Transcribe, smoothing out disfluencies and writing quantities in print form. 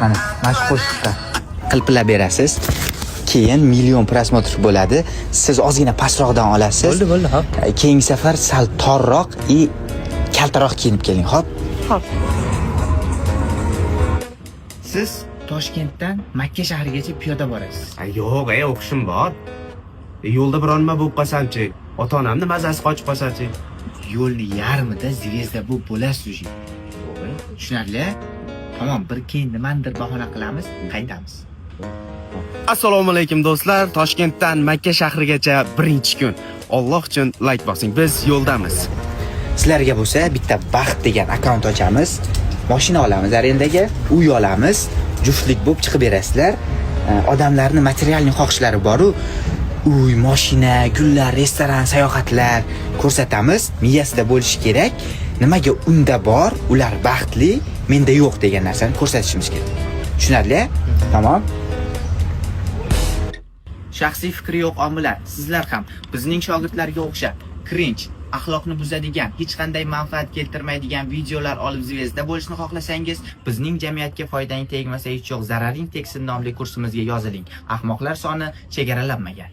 Mana shu qo'shiqqa qilpilab berasiz. Keyin million prosmotr bo'ladi. Siz ozgina pastroqdan olasiz. Bo'ldi, hop. Keyingi safar sal torroq kaltaroq kiyinib keling, hop. Hop. Siz Toshkentdan Makka shahrigacha piyoda borasiz. Yo'q, o'qishim bor. Yo'lda biron nima bo'lib qolsamchi, ota-onamni mazasi qochib qolsachi. Yo'lni yarmida zvezda bo'lib bo'lasiz уже. Tushunarli? Tamom, bir keyin nimandir bahona qilamiz, qaytamiz. Assalomu alaykum do'stlar. Toshkentdan Makka shahrigacha birinchi kun. Alloh uchun like bosing. Biz yo'ldamiz. Sizlarga bo'lsa bitta baxt degan akkaunt ochamiz. Mashina olamiz arendaga, uy olamiz, juftlik bo'lib chiqib berasizlar. Odamlarni materialniy xohishlari bor-u, uy, mashina, gullar, restoran, sayohatlar ko'rsatamiz. Miyasida bo'lishi kerak. Nimaga unda bor, ular baxtli, menda yo'q degan narsani ko'rsatishimiz kerak. Tushunarli? Tamom. Shaxsiy fikri yo'q omillar, sizlar ham bizning shogirdlarga o'xshab cringe, axloqni buzadigan, hech qanday manfaat keltirmaydigan videolar olib zvezda bo'lishni xohlasangiz, bizning jamiyatga foydang tegmasa hech yo'q, zararing tegsin nomli kursimizga yoziling. Ahmoqlar soni chegaralanmagan.